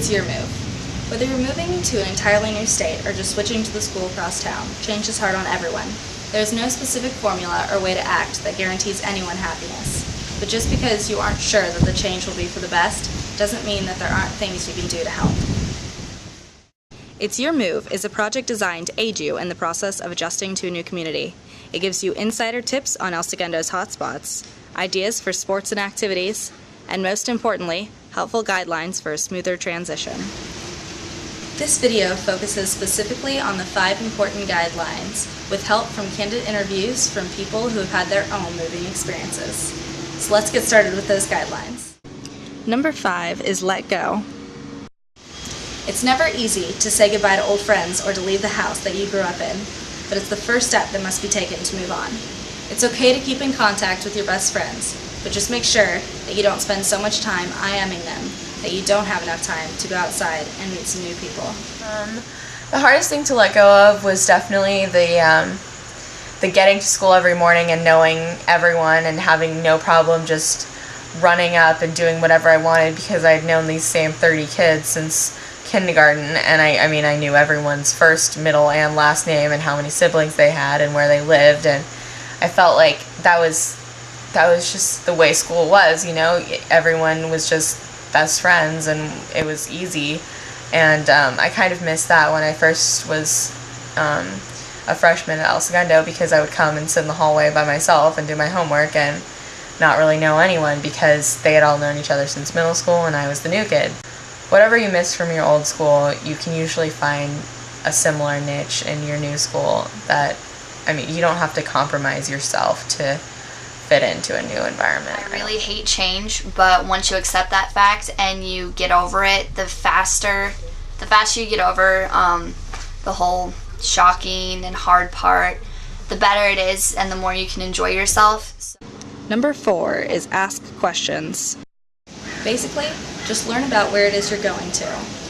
It's your move. Whether you're moving to an entirely new state or just switching to the school across town, change is hard on everyone. There's no specific formula or way to act that guarantees anyone happiness. But just because you aren't sure that the change will be for the best, doesn't mean that there aren't things you can do to help. It's Your Move is a project designed to aid you in the process of adjusting to a new community. It gives you insider tips on El Segundo's hotspots, ideas for sports and activities, and most importantly, helpful guidelines for a smoother transition. This video focuses specifically on the 5 important guidelines, with help from candid interviews from people who have had their own moving experiences. So let's get started with those guidelines. Number 5 is let go. It's never easy to say goodbye to old friends or to leave the house that you grew up in, but it's the first step that must be taken to move on. It's okay to keep in contact with your best friends, but just make sure that you don't spend so much time IMing them that you don't have enough time to go outside and meet some new people. The hardest thing to let go of was definitely the getting to school every morning and knowing everyone and having no problem just running up and doing whatever I wanted because I'd known these same 30 kids since kindergarten, and I mean I knew everyone's first, middle, and last name and how many siblings they had and where they lived, and I felt like that was just the way school was, you know. Everyone was just best friends and it was easy, and I kind of missed that when I first was a freshman at El Segundo, because I would come and sit in the hallway by myself and do my homework and not really know anyone because they had all known each other since middle school and I was the new kid. Whatever you miss from your old school, you can usually find a similar niche in your new school that, I mean, you don't have to compromise yourself to fit into a new environment. I really hate change, but once you accept that fact and you get over it, the faster you get over the whole shocking and hard part, the better it is and the more you can enjoy yourself. Number 4 is ask questions. Basically, just learn about where it is you're going to.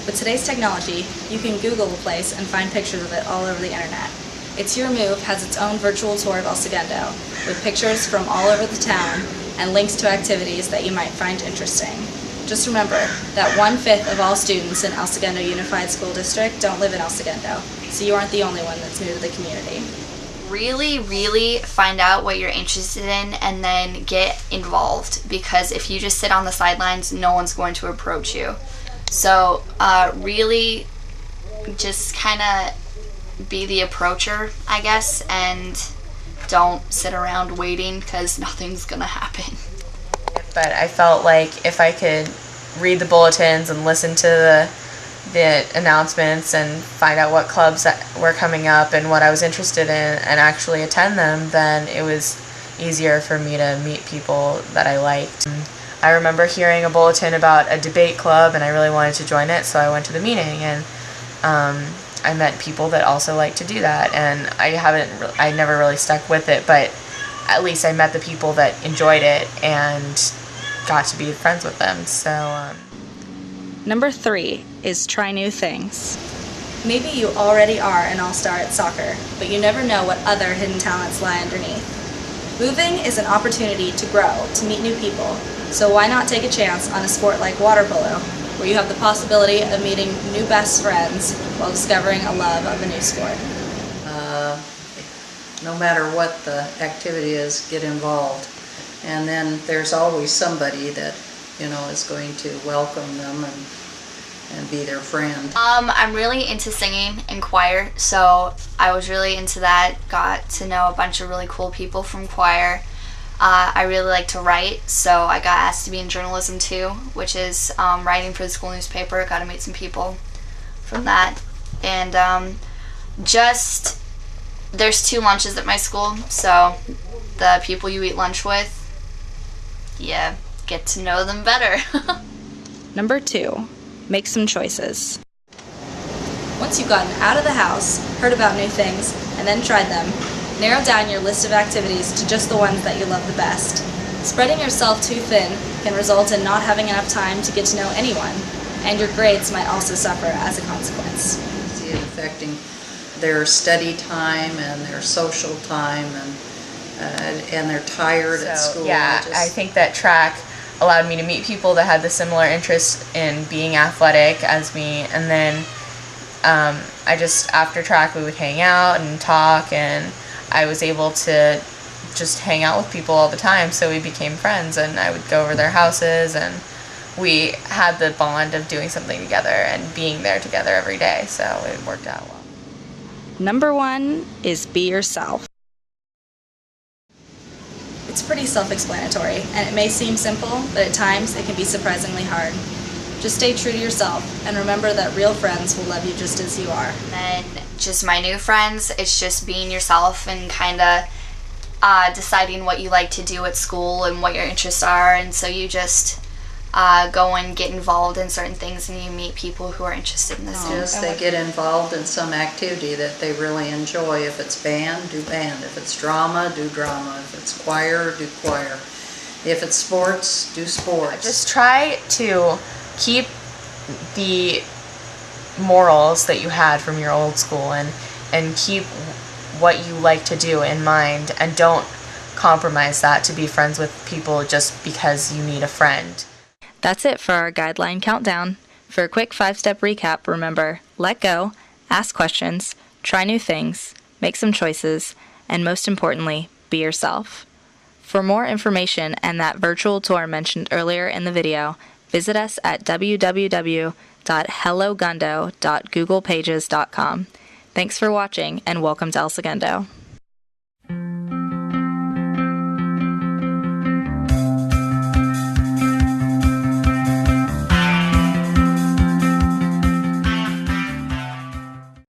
With today's technology, you can Google a place and find pictures of it all over the internet. It's Your Move has its own virtual tour of El Segundo, with pictures from all over the town and links to activities that you might find interesting. Just remember that 1/5 of all students in El Segundo Unified School District don't live in El Segundo, so you aren't the only one that's new to the community. Really find out what you're interested in and then get involved, because if you just sit on the sidelines, no one's going to approach you. So really just kind of be the approacher, I guess, and don't sit around waiting because nothing's gonna happen. But I felt like if I could read the bulletins and listen to the announcements and find out what clubs that were coming up and what I was interested in and actually attend them, then it was easier for me to meet people that I liked. I remember hearing a bulletin about a debate club and I really wanted to join it, so I went to the meeting, and I met people that also like to do that, and I never really stuck with it, but at least I met the people that enjoyed it and got to be friends with them. So Number 3 is try new things. Maybe you already are an all-star at soccer, but you never know what other hidden talents lie underneath. Moving is an opportunity to grow, to meet new people, so why not take a chance on a sport like water polo, where you have the possibility of meeting new best friends while discovering a love of a new sport. No matter what the activity is, get involved. And then there's always somebody that, you know, is going to welcome them and be their friend. I'm really into singing and choir, so I was really into that. Got to know a bunch of really cool people from choir. I really like to write, so I got asked to be in journalism too, which is writing for the school newspaper. Got to meet some people from that. And there's 2 lunches at my school, so the people you eat lunch with, yeah, get to know them better. Number 2, make some choices. Once you've gotten out of the house, heard about new things, and then tried them, narrow down your list of activities to just the ones that you love the best. Spreading yourself too thin can result in not having enough time to get to know anyone, and your grades might also suffer as a consequence. See it affecting their study time and their social time, and they're tired at school. Yeah, I think that track allowed me to meet people that had the similar interest in being athletic as me. And then after track, we would hang out and talk, and I was able to just hang out with people all the time, so we became friends, and I would go over their houses, and we had the bond of doing something together and being there together every day, so it worked out well. Number 1 is be yourself. It's pretty self-explanatory, and it may seem simple, but at times it can be surprisingly hard. Just stay true to yourself, and remember that real friends will love you just as you are. And then just my new friends, it's just being yourself and kind of deciding what you like to do at school and what your interests are, and so you just go and get involved in certain things, and you meet people who are interested in this. Yes, they get involved in some activity that they really enjoy. If it's band, do band. If it's drama, do drama. If it's choir, do choir. If it's sports, do sports. Just try to keep the morals that you had from your old school, and keep what you like to do in mind, and don't compromise that to be friends with people just because you need a friend. That's it for our guideline countdown. For a quick 5-step recap, remember, let go, ask questions, try new things, make some choices, and most importantly, be yourself. For more information and that virtual tour mentioned earlier in the video, visit us at www.hellogundo.googlepages.com. Thanks for watching, and welcome to El Segundo.